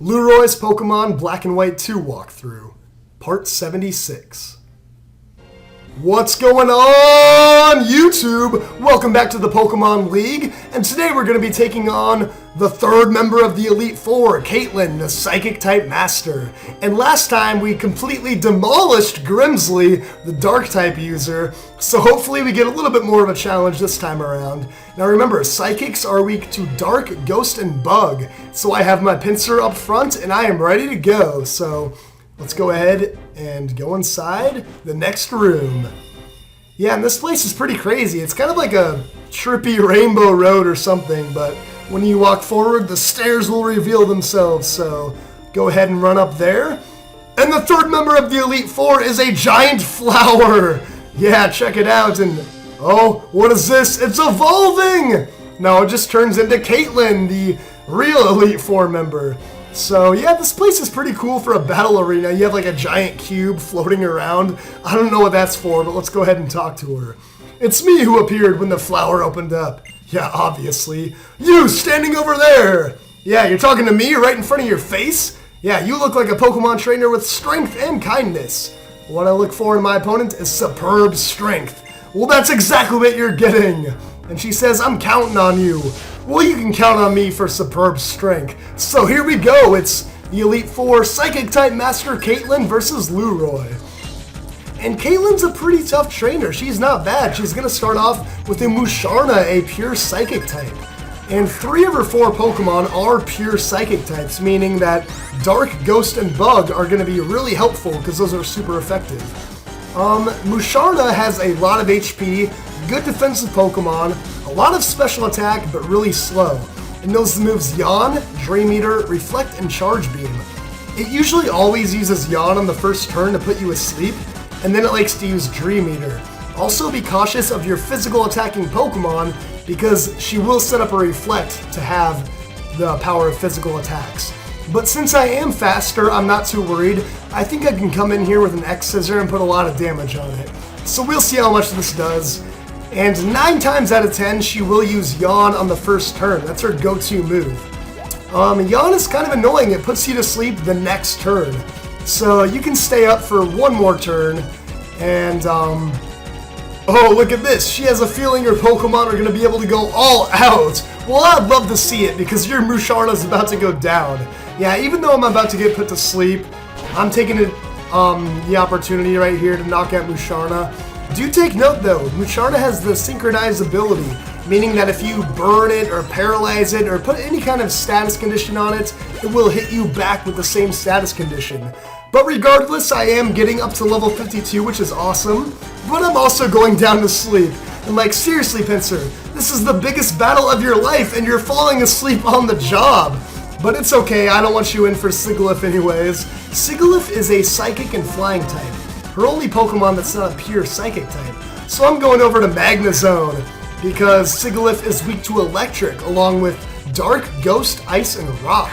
Lueroi's Pokemon Black and White 2 walkthrough, Part 76. What's going on, YouTube? Welcome back to the Pokemon League, and today we're going to be taking on the third member of the Elite Four, Caitlin, the Psychic-type Master. And last time we completely demolished Grimsley, the Dark-type user, so hopefully we get a little bit more of a challenge this time around. Now remember, Psychics are weak to Dark, Ghost, and Bug, so I have my pincer up front and I am ready to go. So let's go ahead and go inside the next room. Yeah, and this place is pretty crazy. It's kind of like a trippy rainbow road or something, but when you walk forward, the stairs will reveal themselves, so go ahead and run up there. And the third member of the Elite Four is a giant flower. Yeah, check it out, and oh, what is this? It's evolving! No, it just turns into Caitlin, the real Elite Four member. So yeah, this place is pretty cool for a battle arena. You have like a giant cube floating around. I don't know what that's for, but let's go ahead and talk to her. It's me who appeared when the flower opened up. Yeah, obviously. You, standing over there! Yeah, you're talking to me right in front of your face? Yeah, you look like a Pokemon trainer with strength and kindness. What I look for in my opponent is superb strength. Well, that's exactly what you're getting. And she says, I'm counting on you. Well, you can count on me for superb strength. So here we go. It's the Elite Four Psychic-type Master Caitlin versus Lueroi. And Caitlin's a pretty tough trainer. She's not bad. She's going to start off with a Musharna, a pure Psychic type. And 3 of her 4 Pokemon are pure Psychic types, meaning that Dark, Ghost, and Bug are going to be really helpful because those are super effective. Musharna has a lot of HP, good defensive Pokemon, a lot of special attack, but really slow. It knows the moves Yawn, Dream Eater, Reflect, and Charge Beam. It usually always uses Yawn on the first turn to put you asleep, and then it likes to use Dream Eater. Also be cautious of your physical attacking Pokemon because she will set up a Reflect to have the power of physical attacks. But since I am faster, I'm not too worried. I think I can come in here with an X-Scissor and put a lot of damage on it. So we'll see how much this does. And 9 times out of 10, she will use Yawn on the first turn. That's her go-to move. Yawn is kind of annoying. It puts you to sleep the next turn. So you can stay up for one more turn, and oh, look at this. She has a feeling her Pokemon are going to be able to go all out. Well, I'd love to see it because your Musharna's about to go down. Yeah, even though I'm about to get put to sleep, I'm taking it, the opportunity right here to knock out Musharna. Do take note though, Musharna has the Synchronize ability, meaning that if you burn it or paralyze it or put any kind of status condition on it, it will hit you back with the same status condition. But regardless, I am getting up to level 52, which is awesome, but I'm also going down to sleep. And like, seriously, Pincer, this is the biggest battle of your life and you're falling asleep on the job. But it's okay, I don't want you in for Sigilyph anyways. Sigilyph is a Psychic and Flying type, her only Pokemon that's not a pure Psychic type. So I'm going over to Magnezone, because Sigilyph is weak to Electric, along with Dark, Ghost, Ice, and Rock.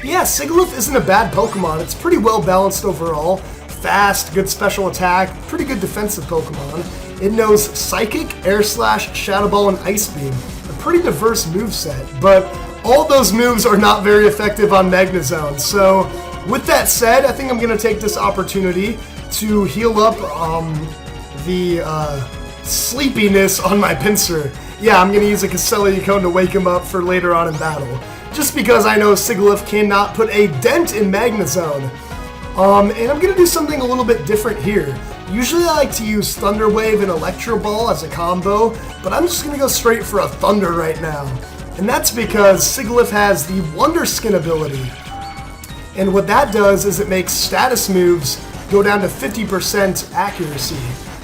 Yeah, Sigilyph isn't a bad Pokemon. It's pretty well balanced overall. Fast, good special attack, pretty good defensive Pokemon. It knows Psychic, Air Slash, Shadow Ball, and Ice Beam. A pretty diverse moveset, but all those moves are not very effective on Magnezone. So with that said, I think I'm going to take this opportunity to heal up the sleepiness on my Pincer. Yeah, I'm going to use a Castelia Cone to wake him up for later on in battle. Just because I know Sigilyph cannot put a dent in Magnezone. And I'm going to do something a little bit different here. Usually I like to use Thunder Wave and Electro Ball as a combo, but I'm just going to go straight for a Thunder right now. And that's because Sigilyph has the Wonder Skin ability. And what that does is it makes status moves go down to 50% accuracy.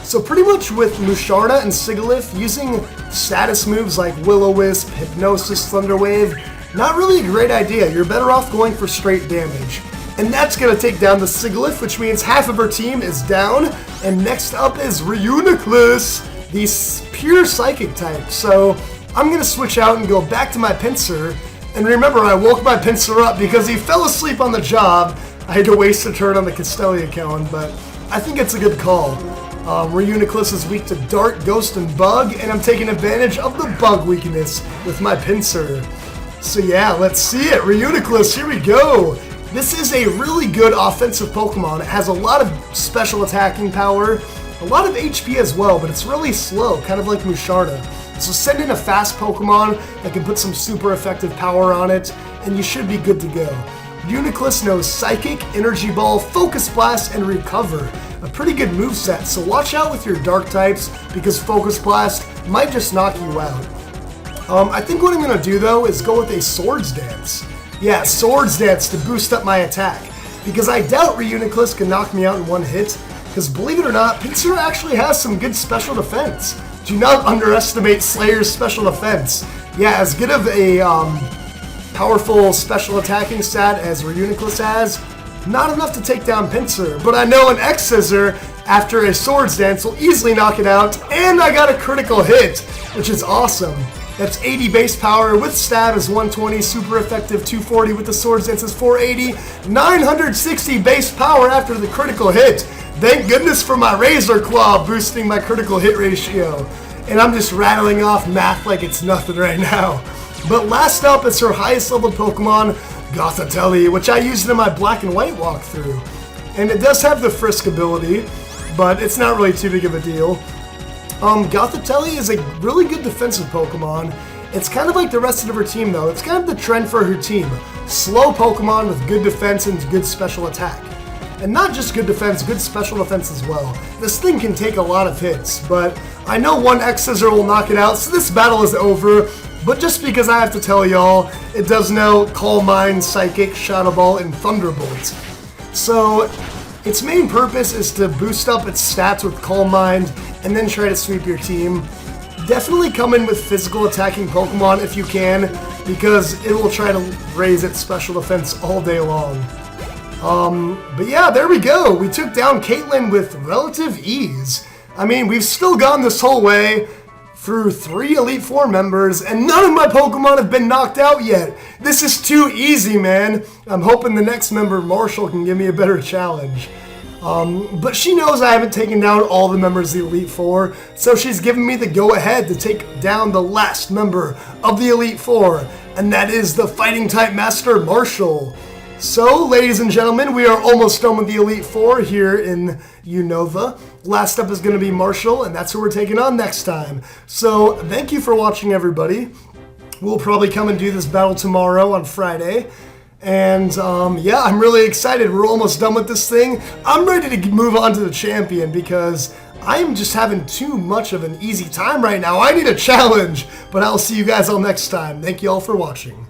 So pretty much with Musharna and Sigilyph, using status moves like Will-O-Wisp, Hypnosis, Thunder Wave, not really a great idea. You're better off going for straight damage. And that's going to take down the Sigilyph, which means half of her team is down. And next up is Reuniclus, the pure Psychic type. So I'm going to switch out and go back to my Pincer. And remember, I woke my Pincer up because he fell asleep on the job. I had to waste a turn on the Castelia Cone, but I think it's a good call. Reuniclus is weak to Dark, Ghost, and Bug, and I'm taking advantage of the Bug weakness with my Pincer. So yeah, let's see it. Reuniclus, here we go. This is a really good offensive Pokemon. It has a lot of special attacking power, a lot of HP as well, but it's really slow, kind of like Musharna. So send in a fast Pokemon that can put some super effective power on it, and you should be good to go. Reuniclus knows Psychic, Energy Ball, Focus Blast, and Recover. A pretty good moveset, so watch out with your Dark types because Focus Blast might just knock you out. I think what I'm going to do though is go with a Swords Dance. Yeah, Swords Dance to boost up my attack, because I doubt Reuniclus can knock me out in one hit, because believe it or not, Pinsir actually has some good special defense. Do not underestimate Slayer's special defense. Yeah, as good of a powerful special attacking stat as Reuniclus has, not enough to take down Pinsir, but I know an X-Scissor after a Swords Dance will easily knock it out, and I got a critical hit, which is awesome. That's 80 base power with stab is 120, super effective 240 with the Swords Dance is 480, 960 base power after the critical hit. Thank goodness for my Razor Claw boosting my critical hit ratio. And I'm just rattling off math like it's nothing right now. But last up is her highest level Pokemon, Gothitelle, which I used in my Black and White walkthrough. And it does have the Frisk ability, but it's not really too big of a deal. Gothitelle is a really good defensive Pokemon. It's kind of like the rest of her team though. It's kind of the trend for her team. Slow Pokemon with good defense and good special attack. And not just good defense, good special defense as well. This thing can take a lot of hits, but I know one X-Scissor will knock it out, so this battle is over. But just because I have to tell y'all, it does know Calm Mind, Psychic, Shadow Ball, and Thunderbolt. So its main purpose is to boost up its stats with Calm Mind and then try to sweep your team. Definitely come in with physical attacking Pokemon if you can, because it will try to raise its special defense all day long. But yeah, there we go. We took down Caitlyn with relative ease. I mean, we've still gone this whole way through 3 Elite Four members, and none of my Pokemon have been knocked out yet. This is too easy, man. I'm hoping the next member, Marshal, can give me a better challenge. But she knows I haven't taken down all the members of the Elite Four, so she's giving me the go-ahead to take down the last member of the Elite Four, and that is the Fighting-type Master, Marshal. So, ladies and gentlemen, we are almost done with the Elite Four here in Unova. Last up is going to be Marshal, and that's who we're taking on next time. So, thank you for watching, everybody. We'll probably come and do this battle tomorrow on Friday. And, yeah, I'm really excited. We're almost done with this thing. I'm ready to move on to the champion because I'm just having too much of an easy time right now. I need a challenge, but I'll see you guys all next time. Thank you all for watching.